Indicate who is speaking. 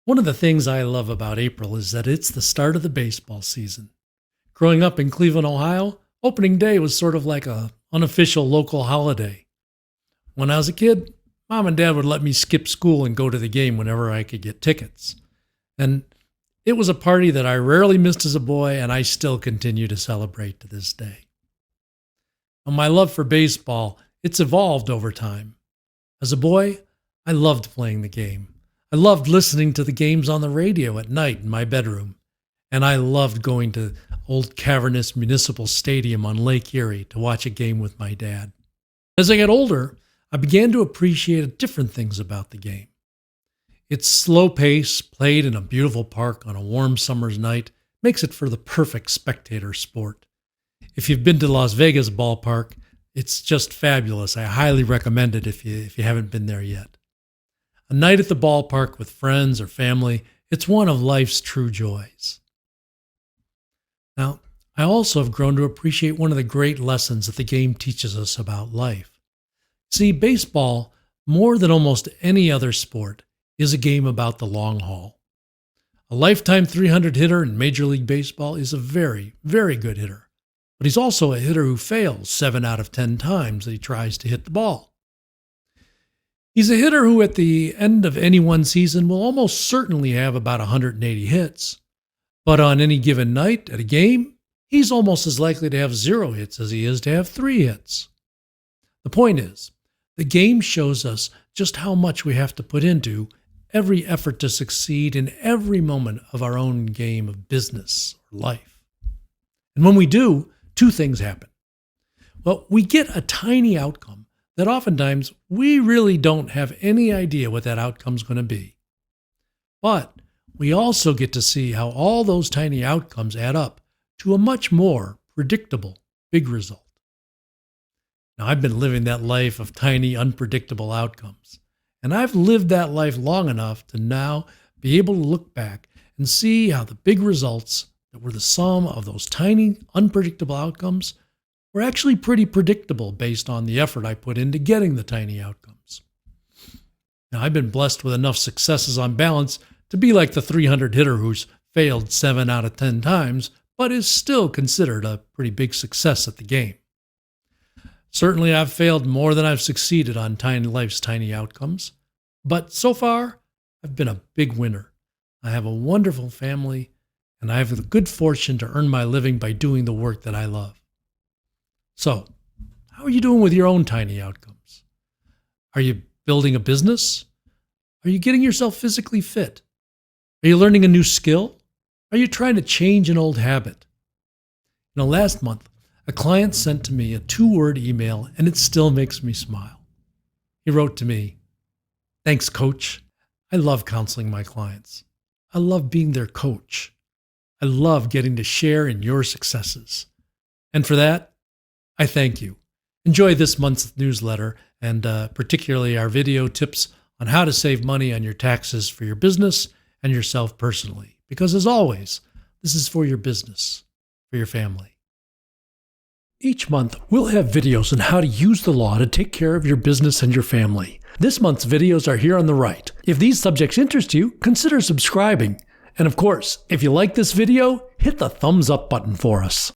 Speaker 1: One of the things I love about April is that it's the start of the baseball season. Growing up in Cleveland, Ohio, opening day was sort of like a unofficial local holiday. When I was a kid, Mom and Dad would let me skip school and go to the game whenever I could get tickets. And it was a party that I rarely missed as a boy, and I still continue to celebrate to this day. And my love for baseball, it's evolved over time. As a boy, I loved playing the game. I loved listening to the games on the radio at night in my bedroom. And I loved going to old cavernous municipal stadium on Lake Erie to watch a game with my dad. As I got older, I began to appreciate different things about the game. Its slow pace, played in a beautiful park on a warm summer's night, makes it for the perfect spectator sport. If you've been to Las Vegas ballpark, it's just fabulous. I highly recommend it if you haven't been there yet. A night at the ballpark with friends or family, it's one of life's true joys. Now, I also have grown to appreciate one of the great lessons that the game teaches us about life. See, baseball, more than almost any other sport, is a game about the long haul. A lifetime 300 hitter in Major League Baseball is a very, very good hitter. But he's also a hitter who fails 7 out of 10 times that he tries to hit the ball. He's a hitter who at the end of any one season will almost certainly have about 180 hits. But on any given night at a game, he's almost as likely to have 0 hits as he is to have 3 hits. The point is, the game shows us just how much we have to put into every effort to succeed in every moment of our own game of business or life. And when we do, 2 things happen. Well, we get a tiny outcome that oftentimes we really don't have any idea what that outcome's going to be. But we also get to see how all those tiny outcomes add up to a much more predictable big result. Now, I've been living that life of tiny, unpredictable outcomes. And I've lived that life long enough to now be able to look back and see how the big results that were the sum of those tiny, unpredictable outcomes were actually pretty predictable based on the effort I put into getting the tiny outcomes. Now, I've been blessed with enough successes on balance to be like the 300 hitter who's failed 7 out of 10 times, but is still considered a pretty big success at the game. Certainly, I've failed more than I've succeeded on life's tiny outcomes, but so far, I've been a big winner. I have a wonderful family, and I have the good fortune to earn my living by doing the work that I love. So, how are you doing with your own tiny outcomes? Are you building a business? Are you getting yourself physically fit? Are you learning a new skill? Are you trying to change an old habit? Last month, a client sent to me a 2-word email, and it still makes me smile. He wrote to me, "Thanks, coach. I love counseling my clients. I love being their coach. I love getting to share in your successes. And for that, I thank you. Enjoy this month's newsletter and particularly our video tips on how to save money on your taxes for your business and yourself personally. Because as always, this is for your business, for your family." Each month, we'll have videos on how to use the law to take care of your business and your family. This month's videos are here on the right. If these subjects interest you, consider subscribing. And of course, if you like this video, hit the thumbs up button for us.